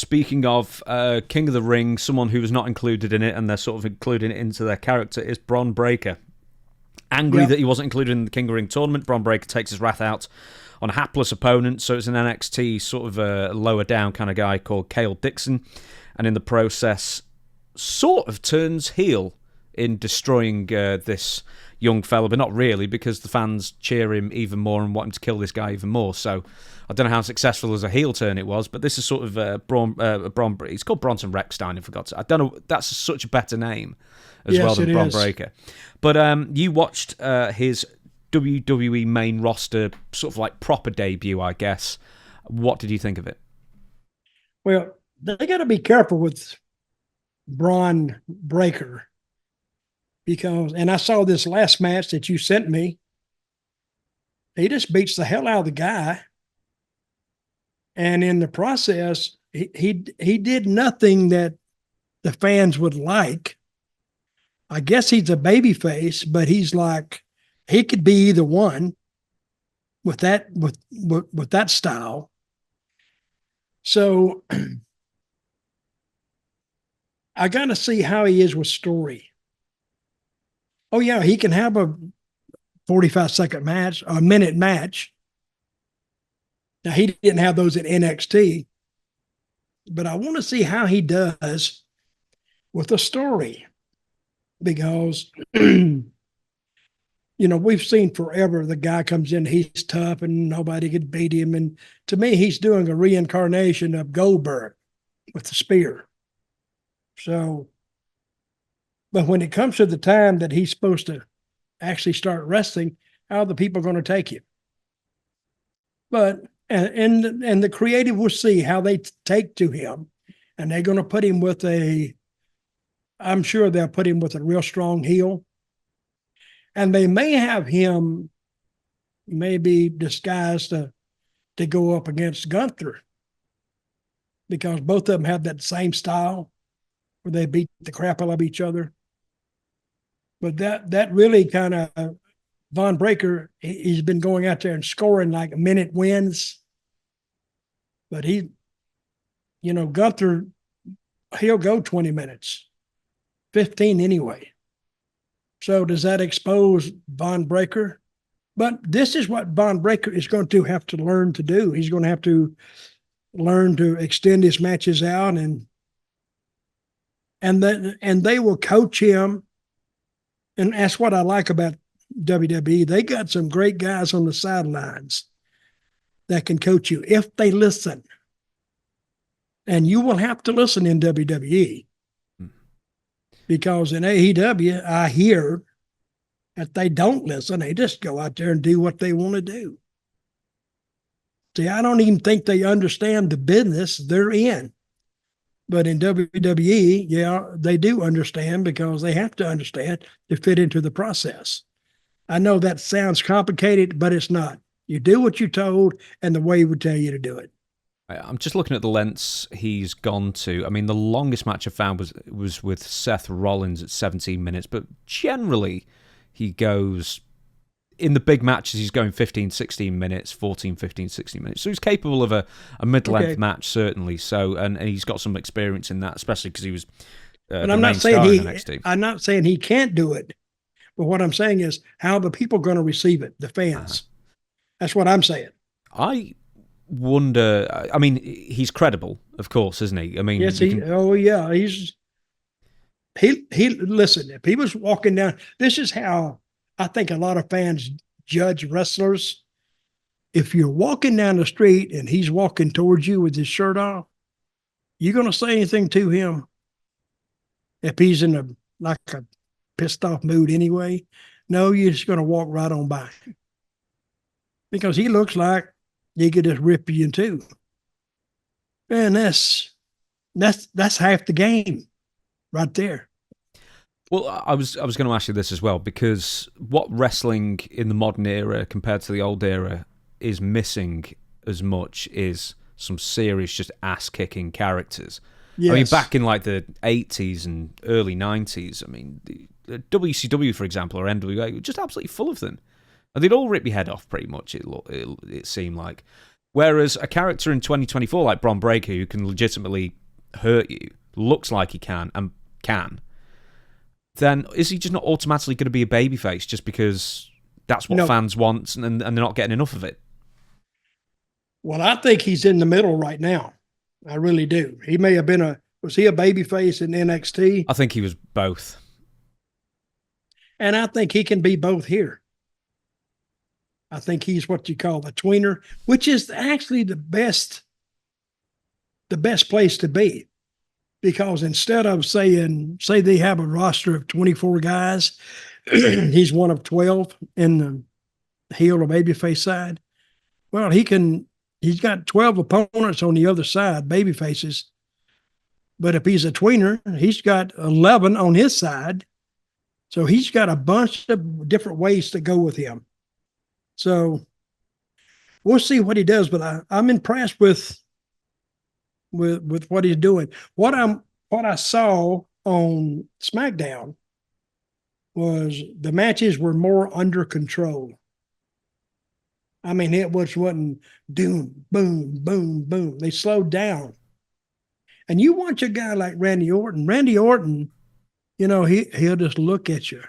speaking of King of the Ring, someone who was not included in it, and they're sort of including it into their character, is Bron Breakker. Angry that he wasn't included in the King of the Ring tournament, Bron Breakker takes his wrath out on a hapless opponent. So it's an NXT sort of a lower down kind of guy called Cale Dixon, and in the process sort of turns heel in destroying this young fella, but not really, because the fans cheer him even more and want him to kill this guy even more. So I don't know how successful as a heel turn it was, but this is sort of he's called Bronson Reckstein, I forgot to. I don't know, that's such a better name as well than Bron Breakker. But you watched his WWE main roster sort of like proper debut, I guess. What did you think of it? Well, they got to be careful with Bron Breakker because, and I saw this last match that you sent me, he just beats the hell out of the guy. And in the process, he did nothing that the fans would like. I guess he's a baby face, but he's like, he could be either one with that style. So I got to see how he is with story. Oh yeah, he can have a 45-second match, a minute match. Now he didn't have those at NXT, but I want to see how he does with a story because we've seen forever the guy comes in, he's tough and nobody could beat him. And to me, he's doing a reincarnation of Goldberg with the spear. So, but when it comes to the time that he's supposed to actually start wrestling, how are the people going to take him? But, and the creative will see how they take to him. And they're going to put him with I'm sure they'll put him with a real strong heel. And they may have him maybe disguised to go up against Gunther because both of them have that same style where they beat the crap out of each other. But that really kind of, Bron Breakker, he's been going out there and scoring like minute wins. But Gunther, he'll go 20 minutes, 15 anyway. So does that expose Bron Breakker? But this is what Bron Breakker is going to have to learn to do. He's going to have to learn to extend his matches out and they will coach him. And that's what I like about WWE. They got some great guys on the sidelines that can coach you if they listen. And you will have to listen in WWE. Because in AEW, I hear that they don't listen. They just go out there and do what they want to do. See, I don't even think they understand the business they're in. But in WWE, yeah, they do understand because they have to understand to fit into the process. I know that sounds complicated, but it's not. You do what you're told and the way we tell you to do it. I'm just looking at the lengths he's gone to. I mean, the longest match I found was with Seth Rollins at 17 minutes, but generally he goes, in the big matches, he's going 15, 16 minutes, 14, 15, 16 minutes. So he's capable of a mid-length match, certainly. So, and he's got some experience in that, especially because he was and I'm not saying he can't do it, but what I'm saying is how the people are going to receive it, the fans. That's what I'm saying. I wonder, I mean, he's credible, of course, isn't he? I mean, yes, listen, if he was walking down, this is how I think a lot of fans judge wrestlers. If you're walking down the street and he's walking towards you with his shirt off, you going to say anything to him? If he's in a pissed off mood anyway? No, you're just going to walk right on by. Because he looks like he could just rip you in two. And that's half the game right there. Well, I was going to ask you this as well, because what wrestling in the modern era compared to the old era is missing as much is some serious just ass-kicking characters. Yes. I mean, back in like the 80s and early 90s, I mean, WCW, for example, or NWA, were just absolutely full of them. And they'd all rip your head off, pretty much, it seemed like. Whereas a character in 2024 like Bron Breakker, who can legitimately hurt you, looks like he can, then is he just not automatically going to be a babyface just because that's what fans want and they're not getting enough of it? Well, I think he's in the middle right now. I really do. He may have been was he a babyface in NXT? I think he was both. And I think he can be both here. I think he's what you call the tweener, which is actually the best place to be. Because instead of say they have a roster of 24 guys, he's one of 12 in the heel or babyface side. Well, he's got 12 opponents on the other side, babyfaces. But if he's a tweener, he's got 11 on his side. So he's got a bunch of different ways to go with him. So we'll see what he does, but I'm impressed with what he's doing. What I saw on SmackDown was the matches were more under control. I mean, it wasn't doom, boom, boom, boom. They slowed down. And you watch a guy like Randy Orton. Randy Orton, he'll just look at you.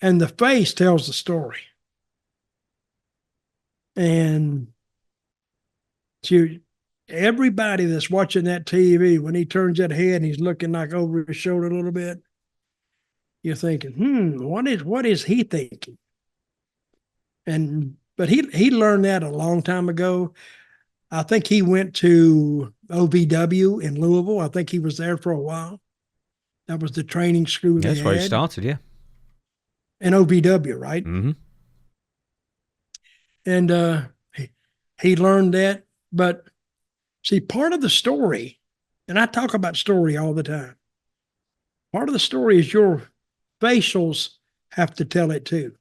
And the face tells the story. And everybody that's watching that TV, when he turns that head and he's looking like over his shoulder a little bit, you're thinking, what is he thinking? But he learned that a long time ago. I think he went to OVW in Louisville. I think he was there for a while. That was the training school. That's where he started, yeah. In OVW, right? Mm-hmm. And he learned that. But see, part of the story, and I talk about story all the time, part of the story is your facials have to tell it too.